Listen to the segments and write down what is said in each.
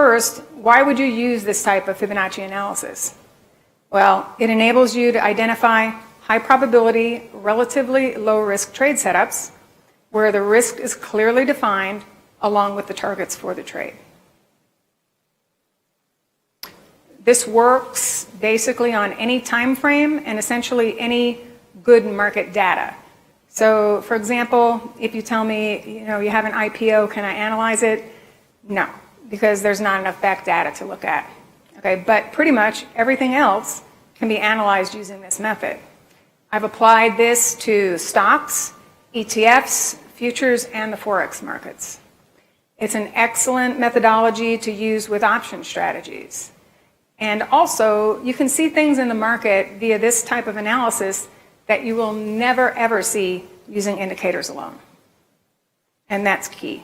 first, why would you use this type of Fibonacci analysis? Well, it enables you to identify high probability, relatively low risk trade setups where the risk is clearly defined along with the targets for the trade. This works basically on any time frame and essentially any good market data. So, for example, if you tell me, you have an IPO, can I analyze it? No, because there's not enough back data to look at. Okay, but pretty much everything else can be analyzed using this method. I've applied this to stocks, ETFs, futures, and the Forex markets. It's an excellent methodology to use with option strategies. And also, you can see things in the market via this type of analysis that you will never, ever see using indicators alone. And that's key.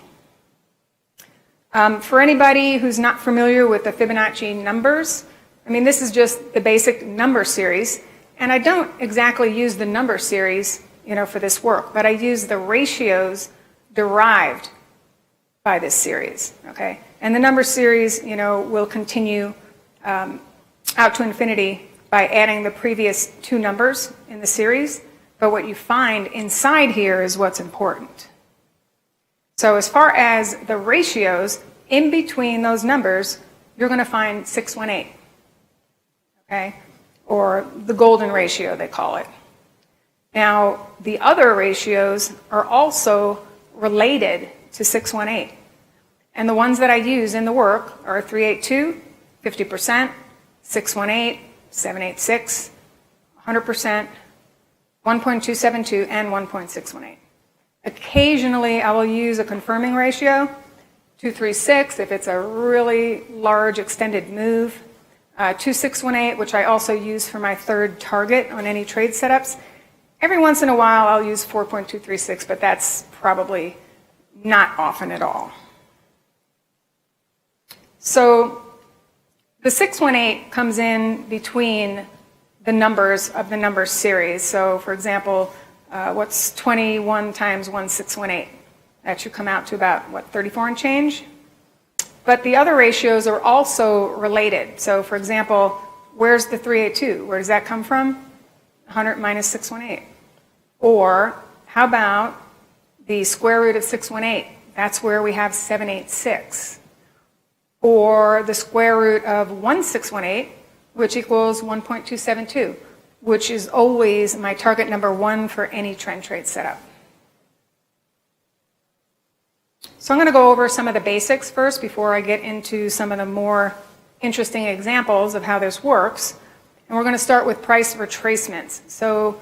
For anybody who's not familiar with the Fibonacci numbers, this is just the basic number series. And I don't exactly use the number series, for this work, but I use the ratios derived by this series, okay? And the number series, will continue out to infinity by adding the previous two numbers in the series, but what you find inside here is what's important. So as far as the ratios, in between those numbers, you're going to find 618, okay? Or the golden ratio, they call it. Now, the other ratios are also related to 618. And the ones that I use in the work are 382, 50%, 618, 786, 100%, 1.272, and 1.618. Occasionally, I will use a confirming ratio, 236 if it's a really large extended move, 2618, which I also use for my third target on any trade setups. Every once in a while, I'll use 4.236, but that's probably not often at all. So the 618 comes in between the numbers of the number series. So for example, what's 21 times 1618? That should come out to about, 34 and change? But the other ratios are also related. So for example, where's the 382? Where does that come from? 100 minus 618. Or how about the square root of 618? That's where we have 786. Or the square root of 1618, which equals 1.272, which is always my target number one for any trend trade setup. So I'm going to go over some of the basics first before I get into some of the more interesting examples of how this works. And we're going to start with price retracements. So,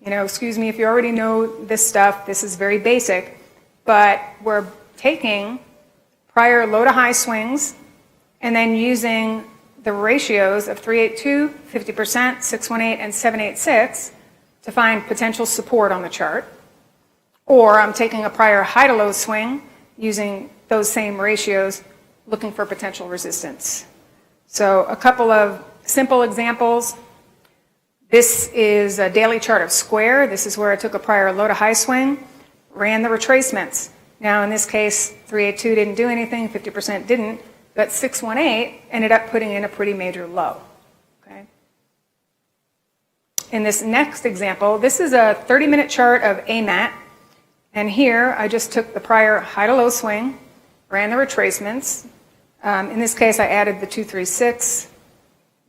excuse me if you already know this stuff, this is very basic, but we're taking prior low to high swings and then using the ratios of 382, 50%, 618, and 786 to find potential support on the chart. Or I'm taking a prior high to low swing using those same ratios looking for potential resistance. So a couple of simple examples. This is a daily chart of Square. This is where I took a prior low to high swing, ran the retracements. Now in this case, 382 didn't do anything, 50% didn't, but 618 ended up putting in a pretty major low. Okay. In this next example, this is a 30-minute chart of AMAT, and here I just took the prior high to low swing, ran the retracements. In this case, I added the 236.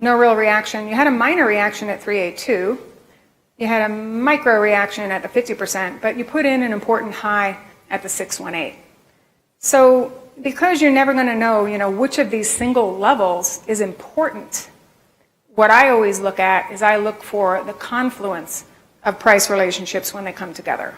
No real reaction. You had a minor reaction at 382. You had a micro reaction at the 50%, but you put in an important high at the 618. So because you're never going to know, which of these single levels is important, what I always look at is I look for the confluence of price relationships when they come together.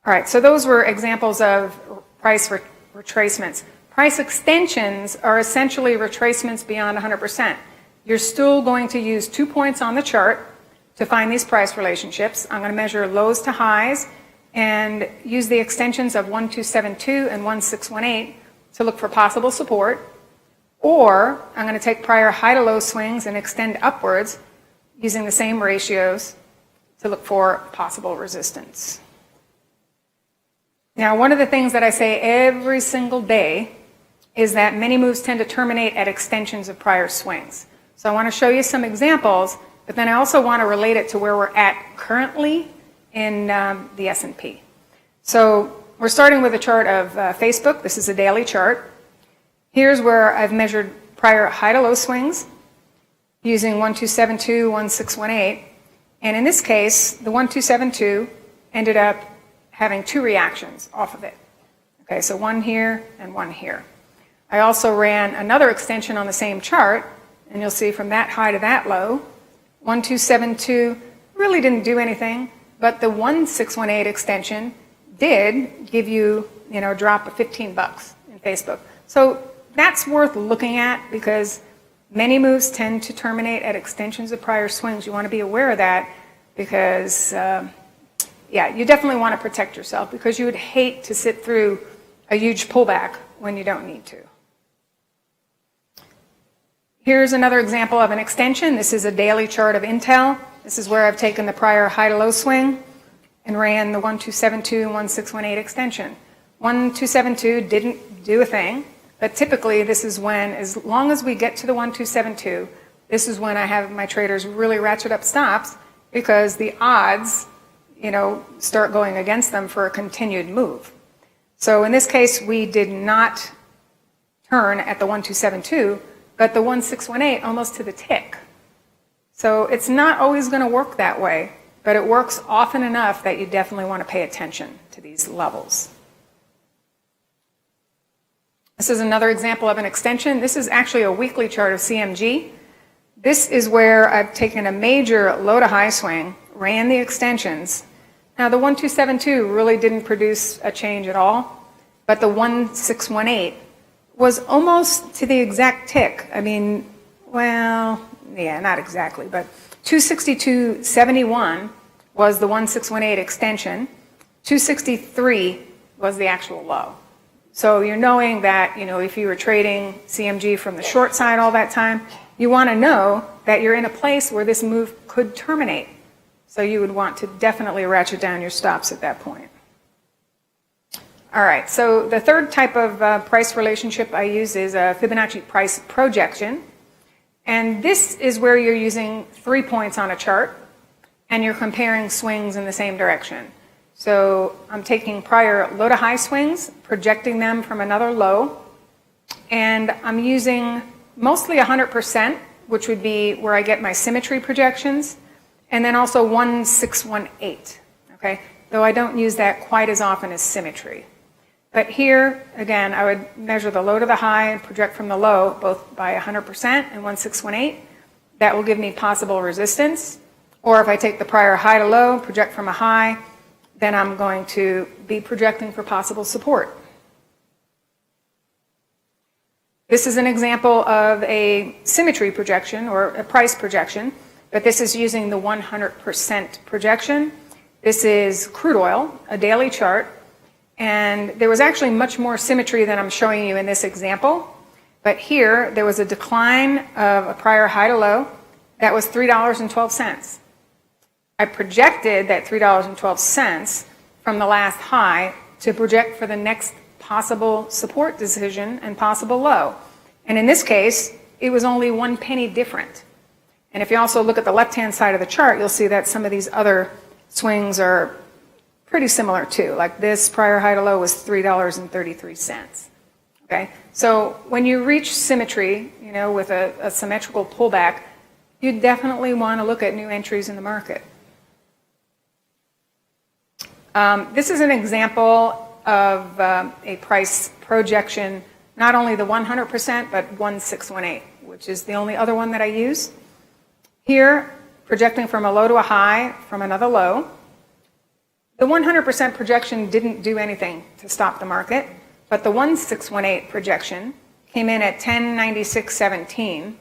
All right, so those were examples of price retracements. Price extensions are essentially retracements beyond 100%. You're still going to use 2 points on the chart to find these price relationships. I'm going to measure lows to highs and use the extensions of 1272 and 1618 to look for possible support. Or I'm going to take prior high to low swings and extend upwards using the same ratios to look for possible resistance. Now, one of the things that I say every single day is that many moves tend to terminate at extensions of prior swings. So I want to show you some examples, but then I also want to relate it to where we're at currently in the S&P. So we're starting with a chart of Facebook. This is a daily chart. Here's where I've measured prior high to low swings using 1272, 1618. And in this case, the 1272 ended up having two reactions off of it. Okay, so one here and one here. I also ran another extension on the same chart, and you'll see from that high to that low, 1272 really didn't do anything, but the 1618 extension did give you, a drop of $15 in Facebook. So that's worth looking at because many moves tend to terminate at extensions of prior swings. You want to be aware of that because, you definitely want to protect yourself because you would hate to sit through a huge pullback when you don't need to. Here's another example of an extension. This is a daily chart of Intel. This is where I've taken the prior high to low swing and ran the 1272 and 1618 extension. 1272 didn't do a thing, but typically this is when, as long as we get to the 1272, this is when I have my traders really ratchet up stops because the odds, start going against them for a continued move. So in this case, we did not turn at the 1272, but the 1618 almost to the tick. So it's not always going to work that way, but it works often enough that you definitely want to pay attention to these levels. This is another example of an extension. This is actually a weekly chart of CMG. This is where I've taken a major low to high swing, ran the extensions. Now the 1272 really didn't produce a change at all, but the 1618 was almost to the exact tick. I mean, well, yeah, not exactly, but 262.71 was the 1618 extension. 263 was the actual low. So you're knowing that, if you were trading CMG from the short side all that time, you want to know that you're in a place where this move could terminate. So you would want to definitely ratchet down your stops at that point. All right, so the third type of price relationship I use is a Fibonacci price projection. And this is where you're using 3 points on a chart and you're comparing swings in the same direction. So I'm taking prior low to high swings, projecting them from another low, and I'm using mostly 100%, which would be where I get my symmetry projections, and then also 1618, okay? Though I don't use that quite as often as symmetry. But here, again, I would measure the low to the high and project from the low, both by 100% and 1618. That will give me possible resistance. Or if I take the prior high to low, project from a high, then I'm going to be projecting for possible support. This is an example of a symmetry projection or a price projection, but this is using the 100% projection. This is crude oil, a daily chart. And there was actually much more symmetry than I'm showing you in this example. But here, there was a decline of a prior high to low. That was $3.12. I projected that $3.12 from the last high to project for the next possible support decision and possible low. And in this case, it was only 1 penny different. And if you also look at the left-hand side of the chart, you'll see that some of these other swings are pretty similar too. Like this prior high to low was $3.33. Okay, so when you reach symmetry, with a symmetrical pullback, you definitely want to look at new entries in the market. This is an example of a price projection, not only the 100%, but 1618, which is the only other one that I use. Here, projecting from a low to a high from another low. The 100% projection didn't do anything to stop the market, but the 1618 projection came in at 1096.17.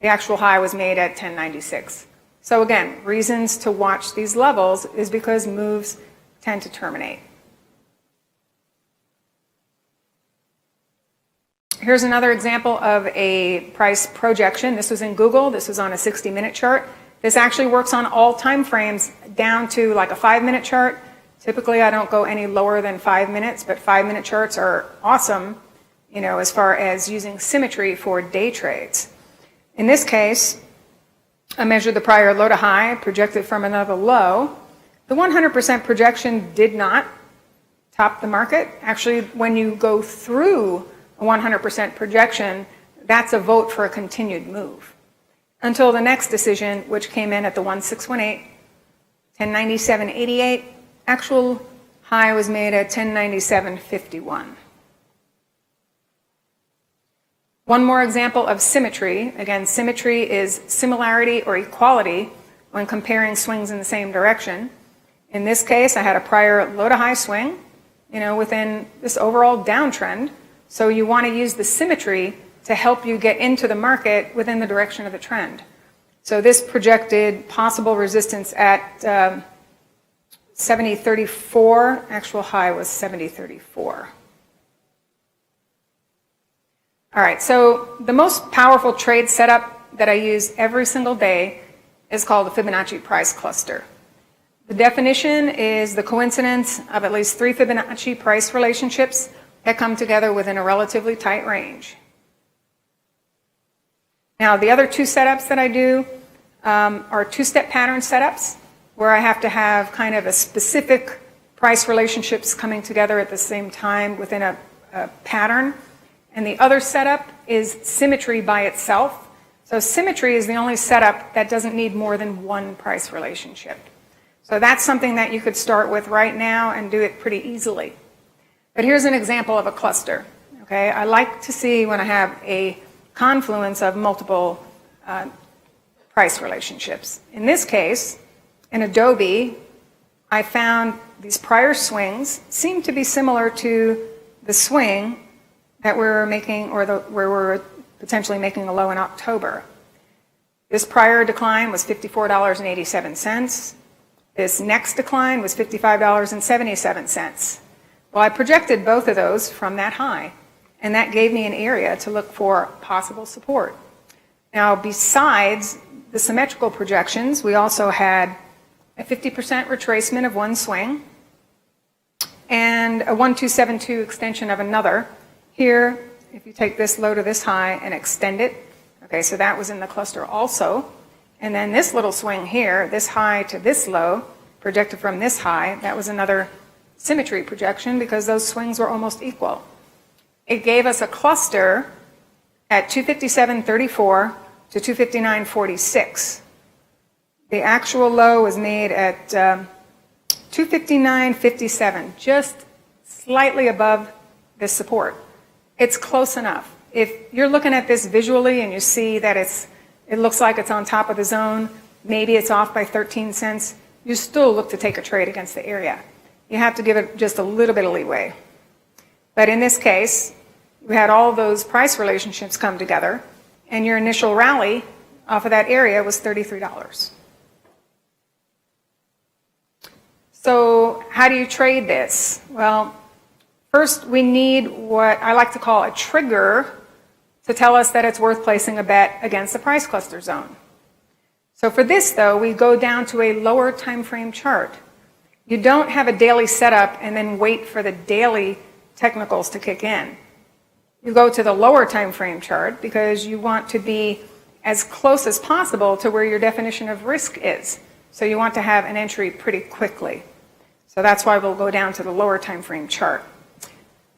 The actual high was made at 1096. So again, reasons to watch these levels is because moves tend to terminate. Here's another example of a price projection. This was in Google. This was on a 60-minute chart. This actually works on all time frames down to like a 5-minute chart Typically, I don't go any lower than 5 minutes, but 5-minute charts are awesome, as far as using symmetry for day trades. In this case, I measured the prior low to high, projected from another low. The 100% projection did not top the market. Actually, when you go through a 100% projection, that's a vote for a continued move. Until the next decision, which came in at the 1618, 1097.88. Actual high was made at 1097.51. One more example of symmetry. Again, symmetry is similarity or equality when comparing swings in the same direction. In this case, I had a prior low to high swing, within this overall downtrend. So you want to use the symmetry to help you get into the market within the direction of the trend. So this projected possible resistance at 70.34. Actual high was 70.34. All right, so the most powerful trade setup that I use every single day is called the Fibonacci price cluster. The definition is the coincidence of at least 3 Fibonacci price relationships that come together within a relatively tight range. Now, the other 2 setups that I do are 2-step pattern setups, where I have to have kind of a specific price relationships coming together at the same time within a pattern. And the other setup is symmetry by itself. So symmetry is the only setup that doesn't need more than 1 price relationship. So that's something that you could start with right now and do it pretty easily. But here's an example of a cluster. Okay, I like to see when I have a confluence of multiple price relationships. In this case, in Adobe, I found these prior swings seem to be similar to the swing that we're making, or where we're potentially making a low in October. This prior decline was $54.87. This next decline was $55.77. Well, I projected both of those from that high, and that gave me an area to look for possible support. Now, besides the symmetrical projections, we also had a 50% retracement of one swing and a 1272 extension of another. Here, if you take this low to this high and extend it, okay, so that was in the cluster also. And then this little swing here, this high to this low, projected from this high, that was another symmetry projection because those swings were almost equal. It gave us a cluster at 257.34 to 259.46. The actual low was made at 259.57, just slightly above this support. It's close enough. If you're looking at this visually and you see that it looks like it's on top of the zone, maybe it's off by 13 cents, you still look to take a trade against the area. You have to give it just a little bit of leeway. But in this case, you had all those price relationships come together, and your initial rally off of that area was $33. So how do you trade this? Well, first we need what I like to call a trigger to tell us that it's worth placing a bet against the price cluster zone. So for this, though, we go down to a lower time frame chart. You don't have a daily setup and then wait for the daily technicals to kick in. You go to the lower time frame chart because you want to be as close as possible to where your definition of risk is. So you want to have an entry pretty quickly. So that's why we'll go down to the lower time frame chart.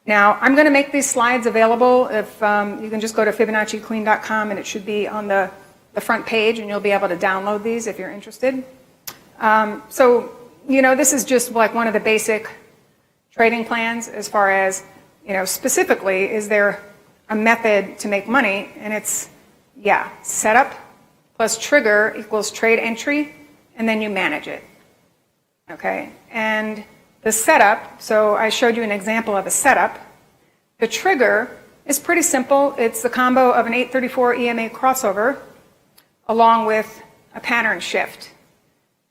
Now, I'm going to make these slides available. If you can just go to FibonacciQueen.com, and it should be on the front page, and you'll be able to download these if you're interested. So, this is just like one of the basic trading plans as far as, specifically, is there a method to make money? And it's, setup plus trigger equals trade entry, and then you manage it. Okay, and the setup, so I showed you an example of a setup. The trigger is pretty simple. It's the combo of an 834 EMA crossover along with a pattern shift.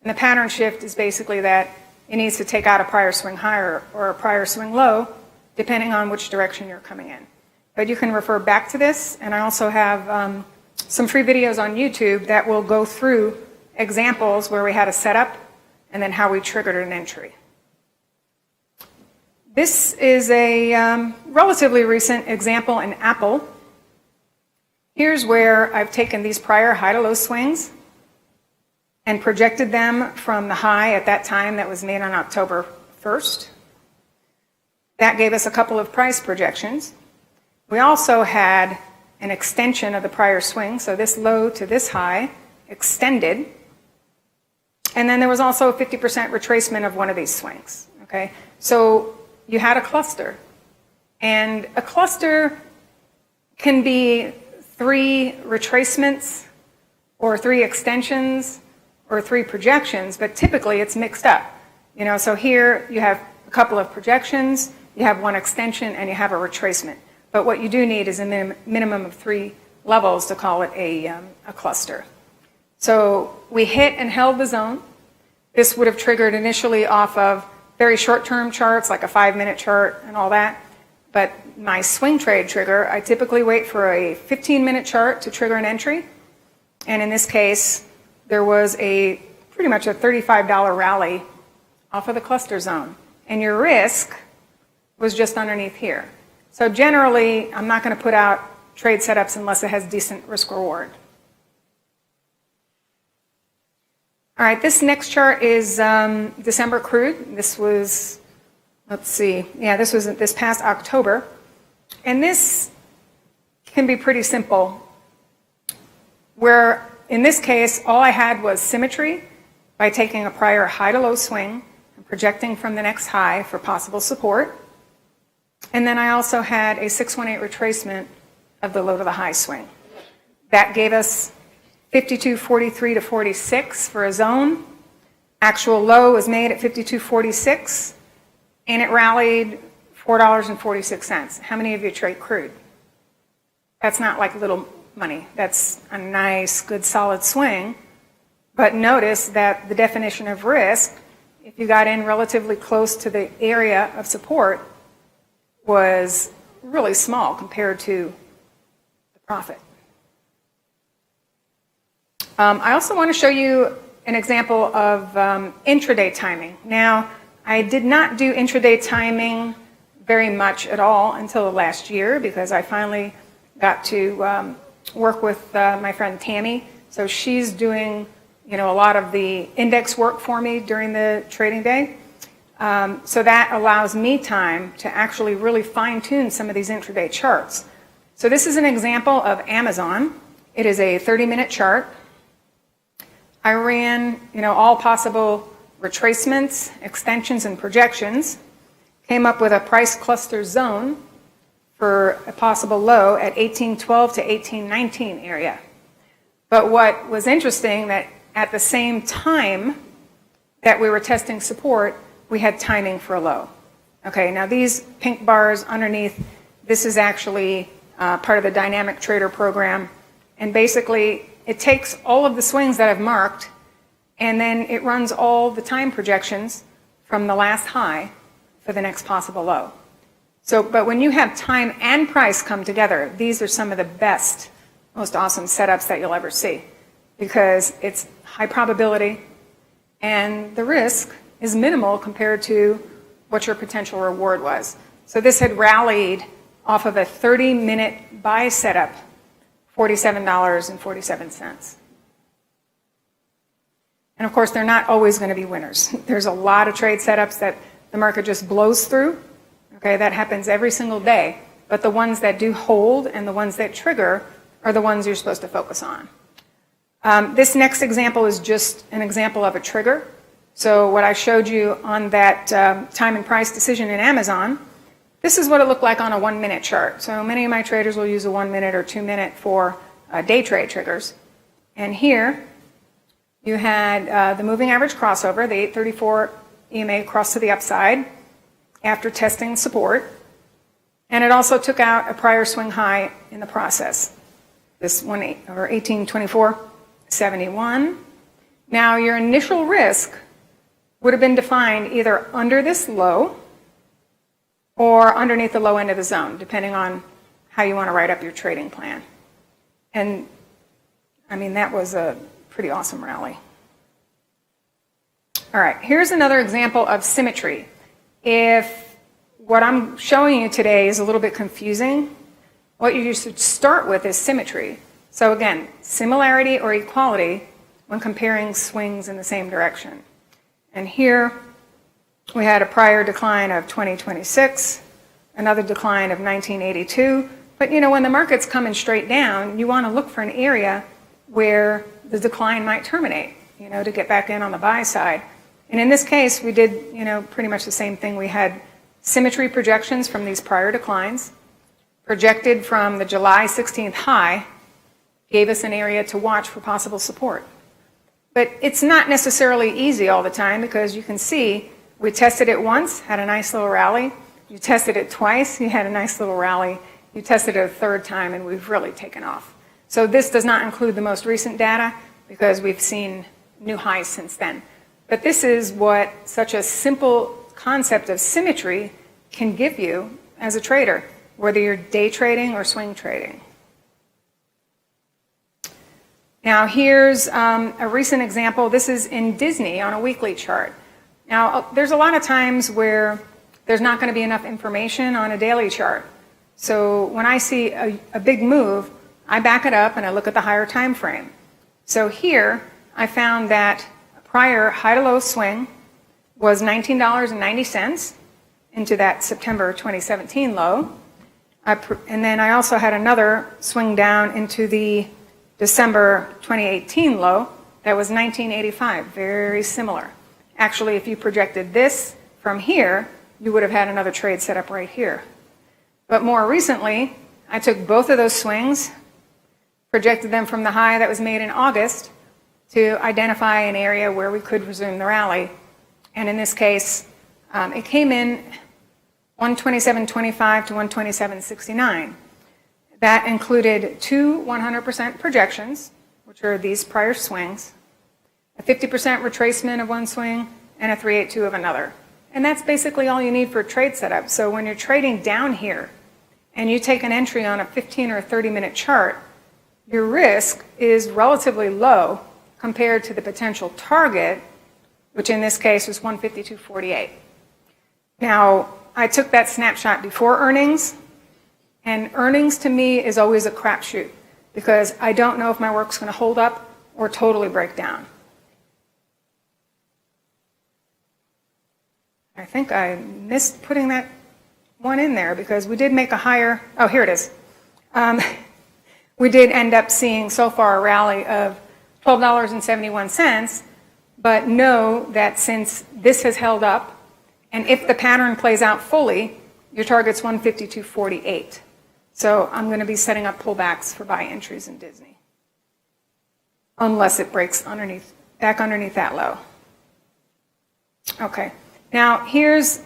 And the pattern shift is basically that it needs to take out a prior swing high or a prior swing low, depending on which direction you're coming in. But you can refer back to this, and I also have some free videos on YouTube that will go through examples where we had a setup and then how we triggered an entry. This is a relatively recent example in Apple. Here's where I've taken these prior high to low swings and projected them from the high at that time that was made on October 1st. That gave us a couple of price projections. We also had an extension of the prior swing, so this low to this high extended. And then there was also a 50% retracement of one of these swings. Okay, so you had a cluster. And a cluster can be 3 retracements or 3 extensions or 3 projections, but typically it's mixed up. So here you have a couple of projections, you have 1 extension, and you have a retracement. But what you do need is a minimum of 3 levels to call it a cluster. So we hit and held the zone. This would have triggered initially off of very short-term charts, like a 5-minute chart and all that. But my swing trade trigger, I typically wait for a 15-minute chart to trigger an entry. And in this case, there was pretty much a $35 rally off of the cluster zone. And your risk was just underneath here. So generally, I'm not going to put out trade setups unless it has decent risk reward. All right, this next chart is December crude. This was, this was this past October. And this can be pretty simple, where in this case, all I had was symmetry by taking a prior high to low swing and projecting from the next high for possible support. And then I also had a 618 retracement of the low to the high swing. That gave us 52.43 to 46 for a zone. Actual low was made at 52.46, and it rallied $4.46. How many of you trade crude? That's not like little money. That's a nice, good, solid swing. But notice that the definition of risk, if you got in relatively close to the area of support, was really small compared to the profit. I also want to show you an example of intraday timing. Now, I did not do intraday timing very much at all until last year because I finally got to work with my friend Tammy. So she's doing a lot of the index work for me during the trading day. So that allows me time to actually really fine-tune some of these intraday charts. So this is an example of Amazon. It is a 30-minute chart. I ran, all possible retracements, extensions, and projections, came up with a price cluster zone for a possible low at 1812 to 1819 area. But what was interesting that at the same time that we were testing support, we had timing for a low. Okay, now these pink bars underneath, this is actually part of the dynamic trader program. And basically, it takes all of the swings that I've marked, and then it runs all the time projections from the last high for the next possible low. So, but when you have time and price come together, these are some of the best, most awesome setups that you'll ever see, because it's high probability, and the risk is minimal compared to what your potential reward was. So this had rallied off of a 30-minute buy setup, $47.47. And of course, they're not always going to be winners. There's a lot of trade setups that the market just blows through. Okay, that happens every single day. But the ones that do hold and the ones that trigger are the ones you're supposed to focus on. This next example is just an example of a trigger. So what I showed you on that time and price decision in Amazon, this is what it looked like on a 1-minute chart. So many of my traders will use a 1-minute or 2-minute for day trade triggers. And here you had the moving average crossover, the 834 EMA crossed to the upside after testing support. And it also took out a prior swing high in the process, this 1824.71. Now your initial risk would have been defined either under this low or underneath the low end of the zone, depending on how you want to write up your trading plan. And I mean, that was a pretty awesome rally. All right, here's another example of symmetry. If what I'm showing you today is a little bit confusing. What you should start with is symmetry. So again, similarity or equality when comparing swings in the same direction. And here we had a prior decline of 2026, another decline of 1982. But you know, when the market's coming straight down, you want to look for an area where the decline might terminate, you know, to get back in on the buy side. And in this case, we did, you know, pretty much the same thing. We had symmetry projections from these prior declines, projected from the July 16th high, gave us an area to watch for possible support. But it's not necessarily easy all the time, because you can see we tested it once, had a nice little rally. You tested it twice, you had a nice little rally. You tested it a third time, and we've really taken off. So this does not include the most recent data, because we've seen new highs since then. But this is what such a simple concept of symmetry can give you as a trader, whether you're day trading or swing trading. Now here's a recent example. This is in Disney on a weekly chart. Now there's a lot of times where there's not going to be enough information on a daily chart. So when I see a big move, I back it up and I look at the higher time frame. So here I found that a prior high to low swing was $19.90 into that September 2017 low. And then I also had another swing down into the December 2018 low that was $19.85, very similar. Actually, if you projected this from here, you would have had another trade set up right here. But more recently, I took both of those swings, projected them from the high that was made in August to identify an area where we could resume the rally. And in this case, it came in 127.25 to 127.69. That included two 100% projections, which are these prior swings, a 50% retracement of one swing, and a 382 of another. And that's basically all you need for a trade setup. So when you're trading down here and you take an entry on a 15 or a 30-minute chart, your risk is relatively low compared to the potential target, which in this case was 152.48. Now, I took that snapshot before earnings, and earnings to me is always a crapshoot, because I don't know if my work's going to hold up or totally break down. I think I missed putting that one in there, because we did make a higher, oh, here it is. We did end up seeing so far a rally of $12.71, but know that since this has held up, and if the pattern plays out fully, your target's 152.48. So I'm going to be setting up pullbacks for buy entries in Disney, unless it breaks back underneath that low. Okay, now here's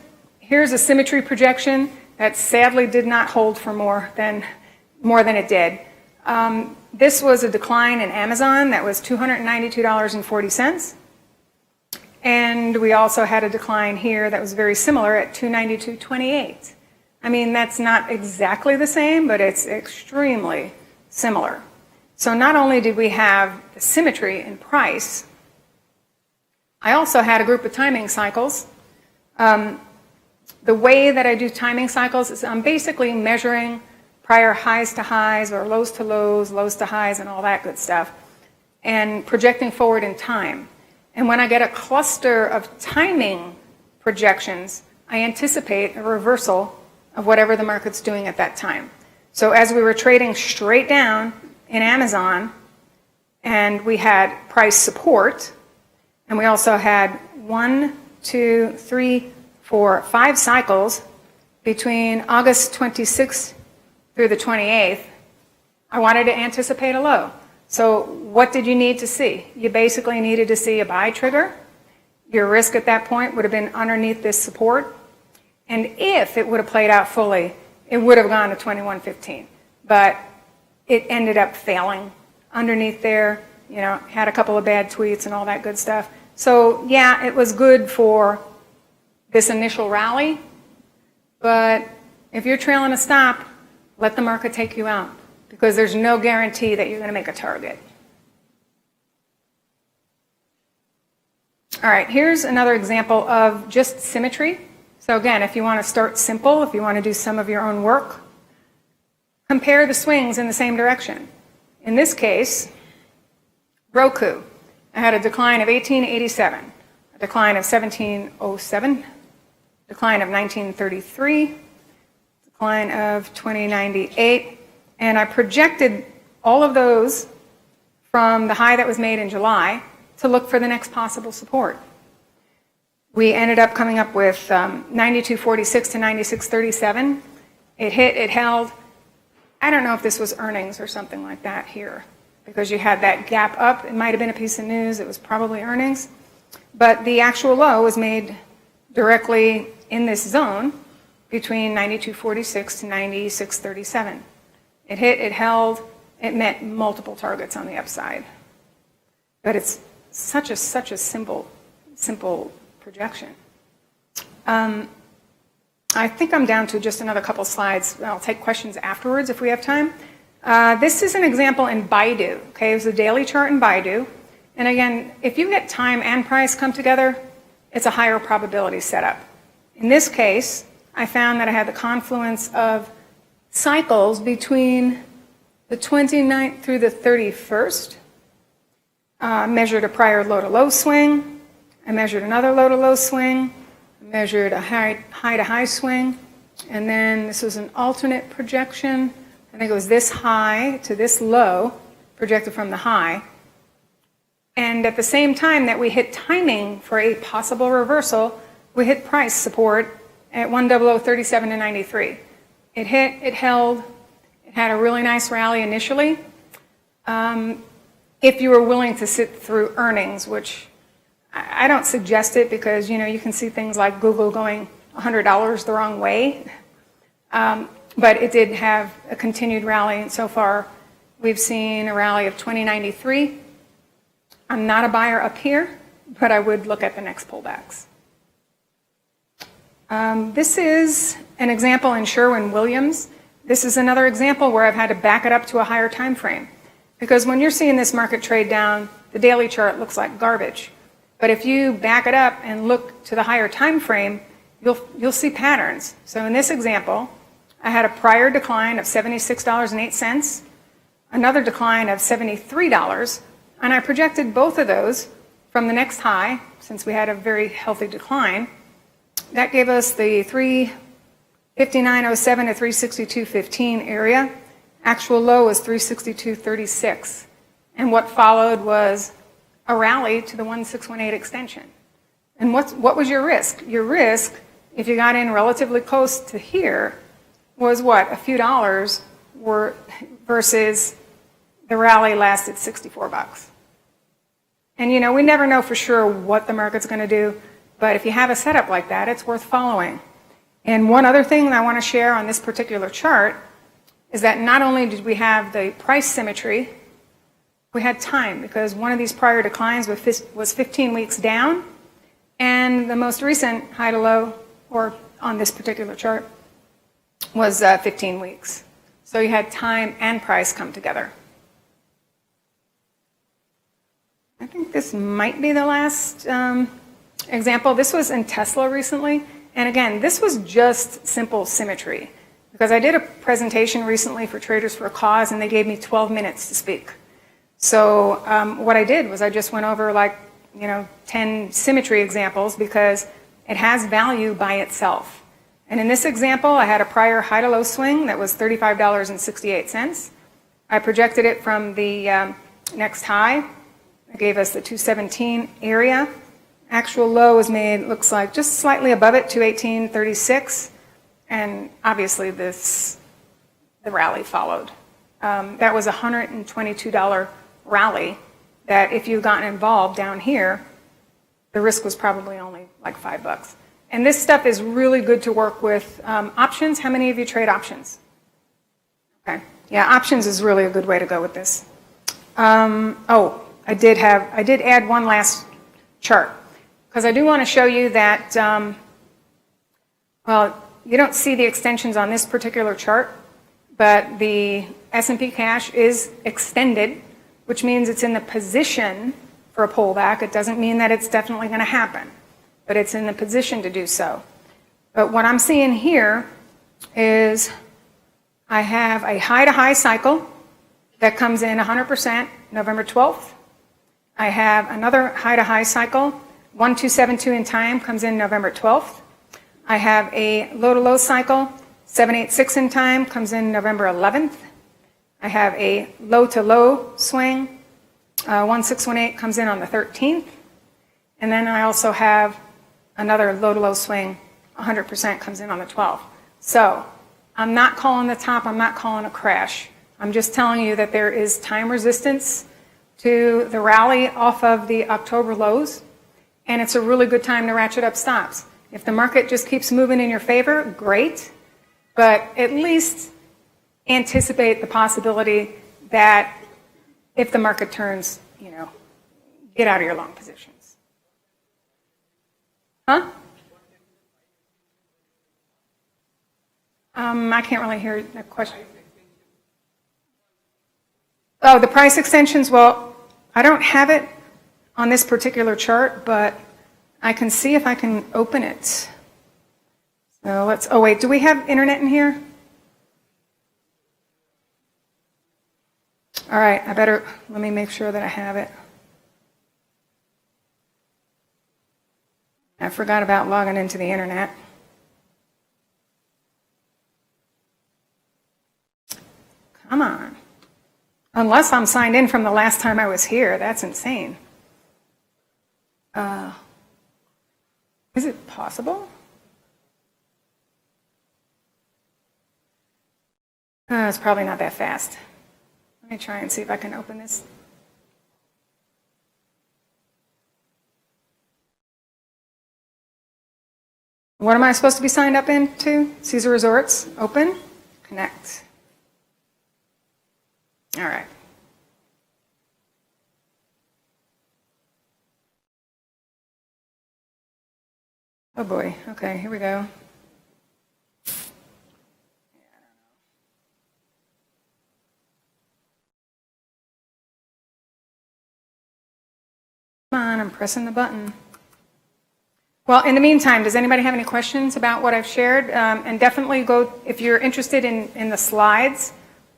a symmetry projection that sadly did not hold for more than it did. This was a decline in Amazon that was $292.40. And we also had a decline here that was very similar at $292.28. I mean, that's not exactly the same, but it's extremely similar. So not only did we have the symmetry in price, I also had a group of timing cycles. The way that I do timing cycles is I'm basically measuring prior highs to highs or lows to lows, lows to highs, and all that good stuff, and projecting forward in time. And when I get a cluster of timing projections, I anticipate a reversal of whatever the market's doing at that time. So as we were trading straight down in Amazon, and we had price support, and we also had 1, 2, 3, 4, 5 cycles between August 26th through the 28th, I wanted to anticipate a low. So what did you need to see? You basically needed to see a buy trigger. Your risk at that point would have been underneath this support. And if it would have played out fully, it would have gone to 21.15. But it ended up failing underneath there, you know, had a couple of bad tweets and all that good stuff. So yeah, it was good for this initial rally. But if you're trailing a stop, let the market take you out, because there's no guarantee that you're going to make a target. All right, here's another example of just symmetry. So again, if you want to start simple, if you want to do some of your own work, compare the swings in the same direction. In this case, Roku, I had a decline of 1887, a decline of 1707, decline of 1933, decline of 2098, and I projected all of those from the high that was made in July to look for the next possible support. We ended up coming up with 92.46 to 96.37. It hit, it held. I don't know if this was earnings or something like that here, because you had that gap up. It might have been a piece of news. It was probably earnings. But the actual low was made directly in this zone between 92.46 to 96.37. It hit, it held. It met multiple targets on the upside. But it's such a simple projection. I think I'm down to just another couple slides. I'll take questions afterwards if we have time. This is an example in Baidu. Okay, it was a daily chart in Baidu. And again, if you get time and price come together, it's a higher probability setup. In this case, I found that I had the confluence of cycles between the 29th through the 31st. Measured a prior low-to-low swing. I measured another low-to-low swing. I measured a high-to-high swing. And then this was an alternate projection. I think it was this high to this low, projected from the high. And at the same time that we hit timing for a possible reversal, we hit price support at 10037 to 93. It hit, it held, it had a really nice rally initially. If you were willing to sit through earnings, which I don't suggest it because, you know, you can see things like Google going $100 the wrong way. But it did have a continued rally, and so far we've seen a rally of 2093. I'm not a buyer up here, but I would look at the next pullbacks. This is an example in Sherwin-Williams. This is another example where I've had to back it up to a higher time frame. Because when you're seeing this market trade down, the daily chart looks like garbage. But if you back it up and look to the higher time frame, you'll see patterns. So in this example, I had a prior decline of $76.08, another decline of $73, and I projected both of those from the next high, since we had a very healthy decline. That gave us the 359.07 to 362.15 area. Actual low was 362.36. And what followed was a rally to the 1618 extension. And what was your risk? Your risk, if you got in relatively close to here, was what? A few dollars versus the rally lasted 64 bucks. And you know, we never know for sure what the market's going to do, but if you have a setup like that, it's worth following. And one other thing that I want to share on this particular chart is that not only did we have the price symmetry, we had time, because one of these prior declines was 15 weeks down, and the most recent high to low, or on this particular chart, was 15 weeks. So you had time and price come together. I think this might be the last example. This was in Tesla recently, and again, this was just simple symmetry, because I did a presentation recently for Traders for a Cause, and they gave me 12 minutes to speak. So what I did was I just went over 10 symmetry examples, because it has value by itself. And in this example, I had a prior high to low swing that was $35.68. I projected it from the next high. It gave us the 217 area. Actual low was made, looks like, just slightly above it, 218.36. And obviously the rally followed. That was a $122 rally that if you'd gotten involved down here, the risk was probably only like $5. And this stuff is really good to work with. Options, how many of you trade options? Okay, yeah, options is really a good way to go with this. I did add one last chart, because I do want to show you that, you don't see the extensions on this particular chart, but the SNP Cash is extended, which means it's in the position for a pullback. It doesn't mean that it's definitely going to happen, but it's in the position to do so. But what I'm seeing here is I have a high-to-high cycle that comes in 100% November 12th. I have another high-to-high cycle, 1272 in time, comes in November 12th. I have a low-to-low cycle, 786 in time, comes in November 11th. I have a low-to-low swing, 1618 comes in on the 13th. And then I also have another low-to-low swing, 100% comes in on the 12th. So I'm not calling the top, I'm not calling a crash. I'm just telling you that there is time resistance to the rally off of the October lows, and it's a really good time to ratchet up stops. If the market just keeps moving in your favor, great, but at least anticipate the possibility that if the market turns, get out of your long positions. Huh? I can't really hear the question. Oh, the price extensions, well, I don't have it on this particular chart, but I can see if I can open it. So oh wait, do we have internet in here? All right, let me make sure that I have it. I forgot about logging into the internet. Come on. Unless I'm signed in from the last time I was here. That's insane. Is it possible? It's probably not that fast. Let me try and see if I can open this. What am I supposed to be signed up into? Caesar Resorts, open, connect. All right. Oh boy, okay, here we go. Come on, I'm pressing the button. Well, in the meantime, does anybody have any questions about what I've shared? And definitely go, if you're interested in the slides,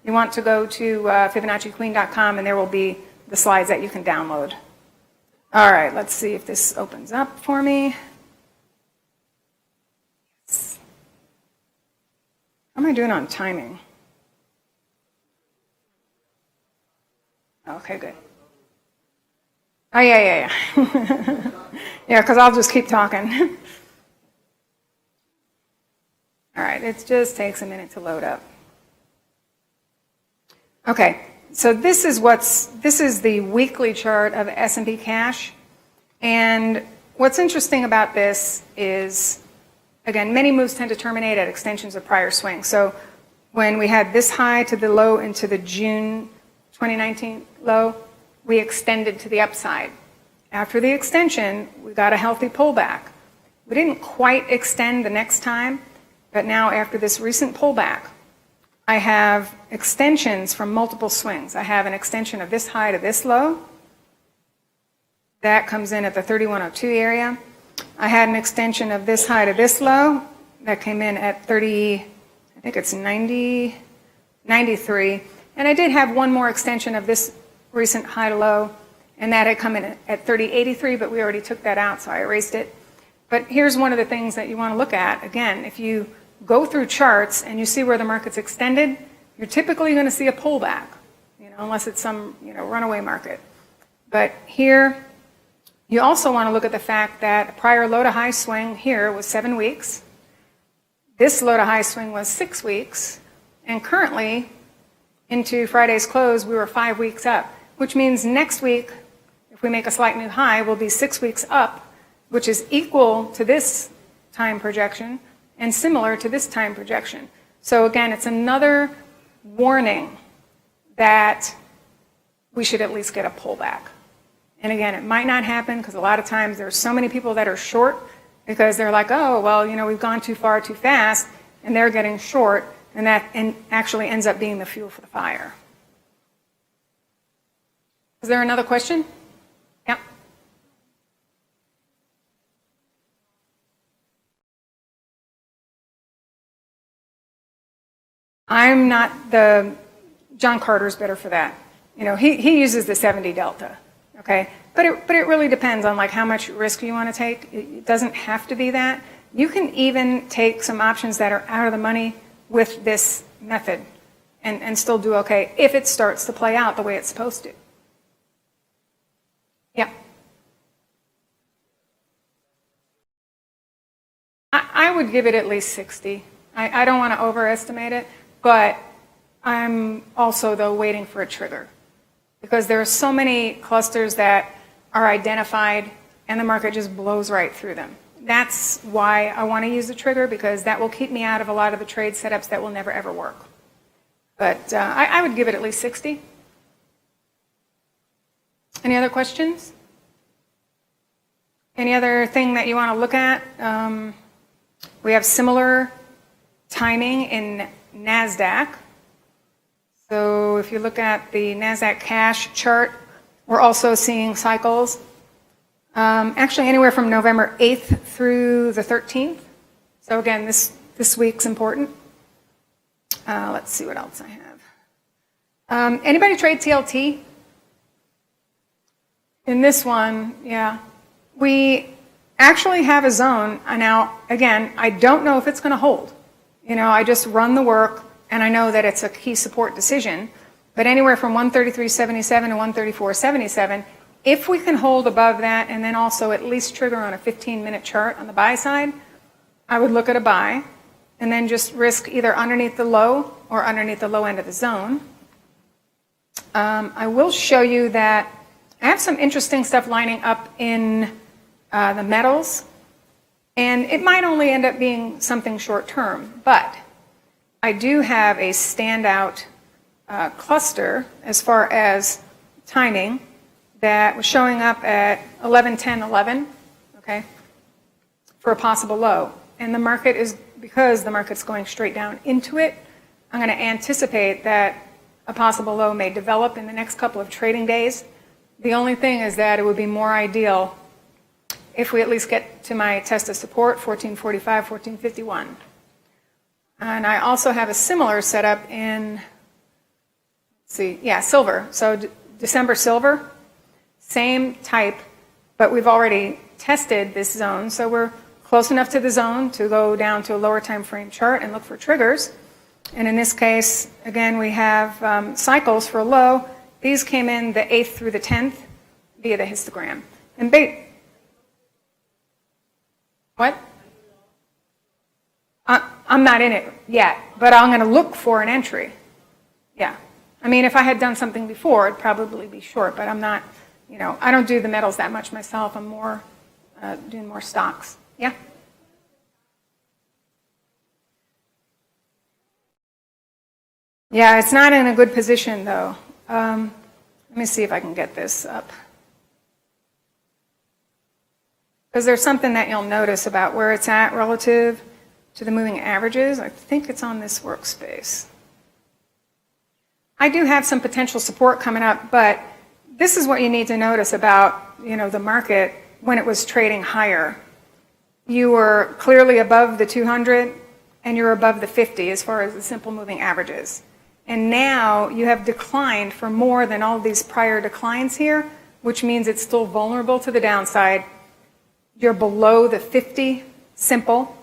you want to go to FibonacciQueen.com and there will be the slides that you can download. All right, let's see if this opens up for me. How am I doing on timing? Okay, good. Oh, yeah. Yeah, because I'll just keep talking. All right, it just takes a minute to load up. Okay, so this is the weekly chart of S&P Cash. And what's interesting about this is, again, many moves tend to terminate at extensions of prior swings. So when we had this high to the low into the June 2019 low, we extended to the upside. After the extension, we got a healthy pullback. We didn't quite extend the next time, but now after this recent pullback, I have extensions from multiple swings. I have an extension of this high to this low. That comes in at the 3102 area. I had an extension of this high to this low. That came in at 30, I think it's 90, 93. And I did have one more extension of this recent high to low, and that had come in at 3083, but we already took that out, so I erased it. But here's one of the things that you want to look at. Again, if you go through charts and you see where the market's extended, you're typically going to see a pullback, unless it's some runaway market. But here, you also want to look at the fact that prior low to high swing here was 7 weeks. This low to high swing was 6 weeks, and currently into Friday's close, we were 5 weeks up, which means next week, if we make a slight new high, we'll be 6 weeks up, which is equal to this time projection and similar to this time projection. So again, it's another warning that we should at least get a pullback. And again, it might not happen because a lot of times there's so many people that are short because they're like, oh, well, we've gone too far too fast, and they're getting short, and that actually ends up being the fuel for the fire. Is there another question? Yep. I'm not John Carter's better for that. He uses the 70 delta, okay? But it really depends on like how much risk you want to take. It doesn't have to be that. You can even take some options that are out of the money with this method and still do okay if it starts to play out the way it's supposed to. Yeah. I would give it at least 60. I don't want to overestimate it, but I'm also, though, waiting for a trigger because there are so many clusters that are identified and the market just blows right through them. That's why I want to use the trigger, because that will keep me out of a lot of the trade setups that will never, ever work. But I would give it at least 60. Any other questions? Any other thing that you want to look at? We have similar timing in Nasdaq. So if you look at the Nasdaq Cash chart, we're also seeing cycles. Actually, anywhere from November 8th through the 13th. So again, this week's important. Let's see what else I have. Anybody trade TLT? In this one, yeah. We actually have a zone. Now, again, I don't know if it's going to hold. I just run the work, and I know that it's a key support decision. But anywhere from 133.77 to 134.77, if we can hold above that and then also at least trigger on a 15-minute chart on the buy side, I would look at a buy and then just risk either underneath the low or underneath the low end of the zone. I will show you that I have some interesting stuff lining up in the metals, and it might only end up being something short-term, but I do have a standout cluster as far as timing that was showing up at 11:10:11, okay, for a possible low. And the market is, because the market's going straight down into it, I'm going to anticipate that a possible low may develop in the next couple of trading days. The only thing is that it would be more ideal if we at least get to my test of support, 1445, 1451. And I also have a similar setup in, silver. So December silver, same type, but we've already tested this zone. So we're close enough to the zone to go down to a lower time frame chart and look for triggers. And in this case, again, we have cycles for low. These came in the 8th through the 10th via the histogram. And what? I'm not in it yet, but I'm going to look for an entry. Yeah. I mean, if I had done something before, it'd probably be short, but I'm not, I don't do the metals that much myself. I'm more doing more stocks. Yeah? Yeah, it's not in a good position, though. Let me see if I can get this up. Because there's something that you'll notice about where it's at relative to the moving averages. I think it's on this workspace. I do have some potential support coming up, but this is what you need to notice about, the market when it was trading higher. You were clearly above the 200 and you're above the 50 as far as the simple moving averages. And now you have declined for more than all these prior declines here, which means it's still vulnerable to the downside. You're below the 50 simple,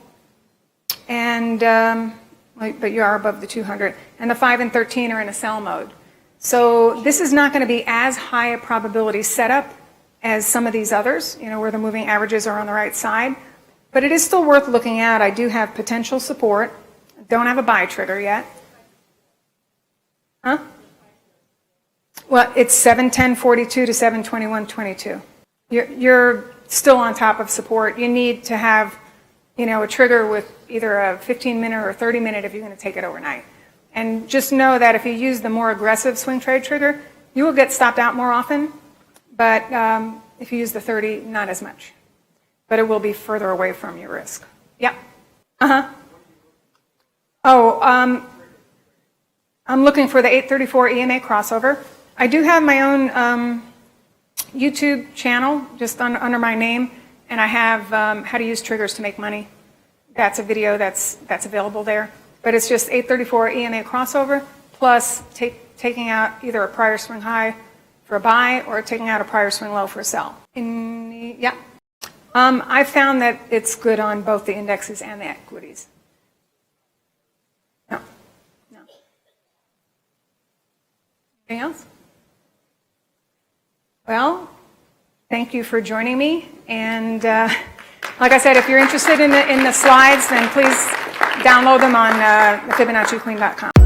and but you are above the 200. And the 5 and 13 are in a sell mode. So this is not going to be as high a probability setup as some of these others, where the moving averages are on the right side. But it is still worth looking at. I do have potential support. Don't have a buy trigger yet. Huh? Well, it's 710.42 to 721.22. You're still on top of support. You need to have, a trigger with either a 15-minute or a 30-minute if you're going to take it overnight. And just know that if you use the more aggressive swing trade trigger, you will get stopped out more often. But if you use the 30, not as much. But it will be further away from your risk. Yeah. I'm looking for the 834 EMA crossover. I do have my own YouTube channel just under my name, and I have how to use triggers to make money. That's a video that's available there. but it's just 834 EMA crossover plus taking out either a prior swing high for a buy or taking out a prior swing low for a sell. Yeah. I found that it's good on both the indexes and the equities. No. Anything else? Well, thank you for joining me. And like I said, if you're interested in the slides, then please download them on thefibonacciqueen.com.